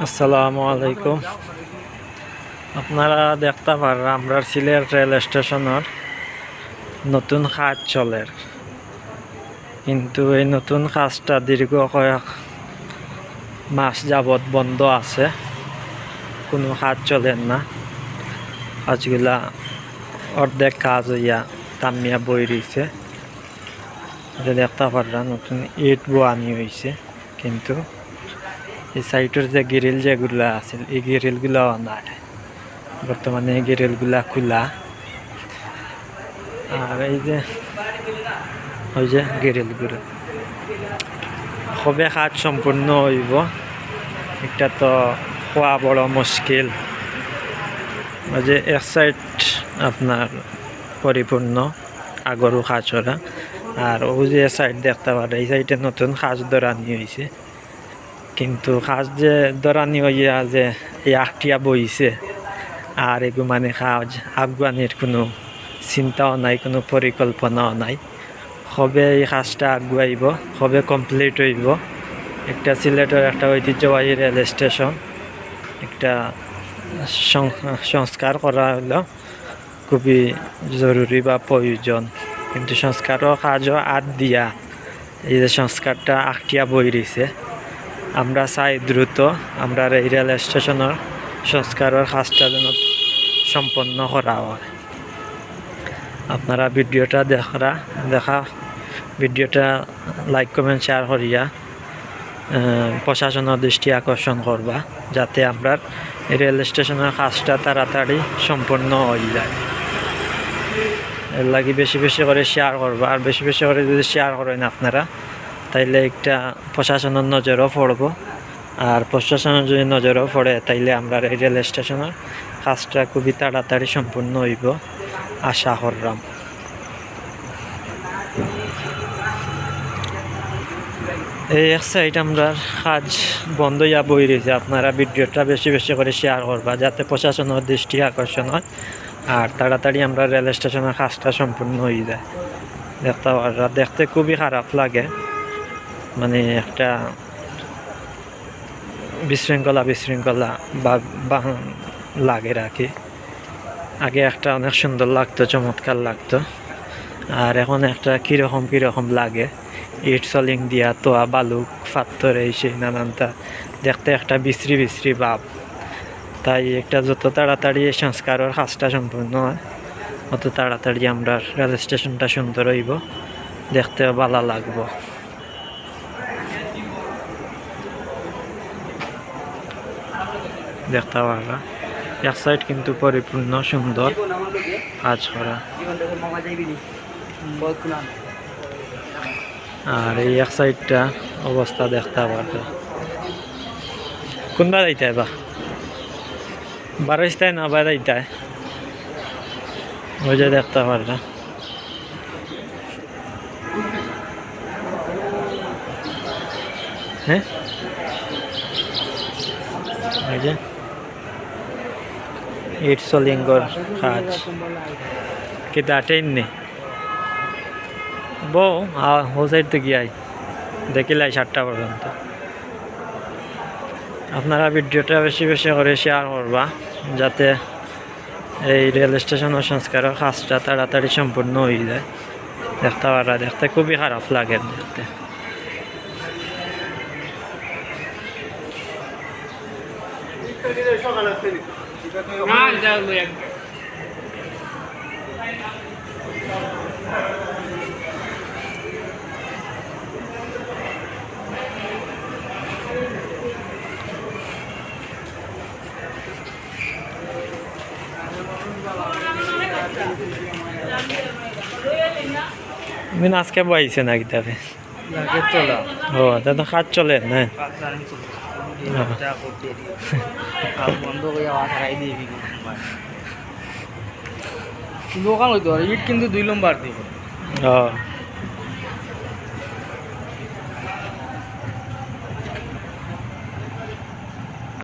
আসসালামু আলাইকুম। আপনারা দেখতে পারেন আমরা সিলেট রেল স্টেশনের নতুন কাজ চলে, কিন্তু এই নতুন কাজটা দীর্ঘ কয়েক মাস যাবৎ বন্ধ আছে, কোনো কাজ চলেন না। কাজগুলা অর্ধেক কাজ হইয়া তামিয়া বই রয়েছে। দেখতে পারলাম নতুন ইট বোয়ানি হয়েছে, কিন্তু এই সাইটের যে গ্রিল যেগুলা আছে এই গ্রিলগুলো নাই, বর্তমানে এই গ্রিলগুলা খোলা। আর এই যে ওই যে গ্রিলগুলো কবে কাজ সম্পূর্ণ হইব এটা তো হওয়া বড় মুশকিল। ওই যে এক সাইড আপনার পরিপূর্ণ আগরও কাজ ওরা, আর ওই যে সাইড দেখতে পারে এই সাইডে নতুন কাজ দরানি হয়েছে, কিন্তু কাজ যে দরানি হইয়া যে এই আখটিয়া বইছে আর এগু মানে কাজ আগুয়ানির কোনো চিন্তাও নাই, কোনো পরিকল্পনাও নাই। কবে এই কাজটা আগুয়াইব, কবে কমপ্লিট হইব। একটা সিলেটের একটা ঐতিহ্যবাহী রেল স্টেশন, একটা সংস্কার করা হলো খুবই জরুরি বা প্রয়োজন, কিন্তু সংস্কারও কাজও আদ দিয়া এই যে সংস্কারটা আখটিয়া বই রয়েছে। আমরা চাই দ্রুত আমরা এই রেল স্টেশনের সংস্কারের কাজটা যেন সম্পন্ন করা হয়। আপনারা ভিডিওটা দেখা ভিডিওটা লাইক কমেন্ট শেয়ার করিয়া প্রশাসনের দৃষ্টি আকর্ষণ করবা, যাতে আমরা রেল স্টেশনের কাজটা তাড়াতাড়ি সম্পন্ন হয়ে যায়। এর লাগি বেশি বেশি করে শেয়ার করবা, আর বেশি বেশি করে যদি শেয়ার করেন আপনারা, তাইলে একটা প্রশাসনের নজরও পড়ব। আর প্রশাসনের যদি নজরও পড়ে তাইলে আমরা এই রেল স্টেশনের কাজটা খুবই তাড়াতাড়ি সম্পূর্ণ হইব আশা করলাম। এই এক সাইড আমরা কাজ বন্ধ ইয়া বই রয়েছে। আপনারা ভিডিওটা বেশি বেশি করে শেয়ার করবা, যাতে প্রশাসনের দৃষ্টি আকর্ষণ হয় আর তাড়াতাড়ি আমরা রেল স্টেশনের কাজটা সম্পূর্ণ হয়ে যায়। দেখতে খুবই খারাপ লাগে, মানে একটা বিশৃঙ্খলা বা লাগে রাখি। আগে একটা অনেক সুন্দর লাগতো, চমৎকার লাগতো, আর এখন একটা কীরকম লাগে। ইট সলিং দিয়া তোয়া বালুক ফাত্তর এই সেই নানানটা দেখতে একটা বিশ্রী ভাব। তাই একটা যত তাড়াতাড়ি এই সংস্কারের কাজটা সম্পূর্ণ হয় অত তাড়াতাড়ি আমরা রেল স্টেশনটা সুন্দর হইব, দেখতেও ভালো লাগবো। দেখতে পারা এক সাইড কিন্তু পরিপূর্ণ সুন্দর কাজ করা, আর এই এক সাইডটা অবস্থা দেখতে পারবে। কোনবা যাইতে বা বারোইস্তায় না বারাইতায় ওই যে দেখতে পারবে। হ্যাঁ ওই যে ইট সলিঙ্গর কাজ কিন্তু আটেন নেই বউ ও সাইড তো গিয়াই দেখিলাই 7টা পর্যন্ত। আপনারা ভিডিওটা বেশি বেশি করে শেয়ার করবা, যাতে এই রেল স্টেশনের সংস্কারের কাজটা তাড়াতাড়ি সম্পূর্ণ হয়ে যায়। দেখতে পারা দেখতে খুবই খারাপ লাগে দেখতে। আজকে বইছে নাকি তবে ও তো কাজ চলে না লোকাল হইতো ইট কিন্তু 2 নম্বর দিব।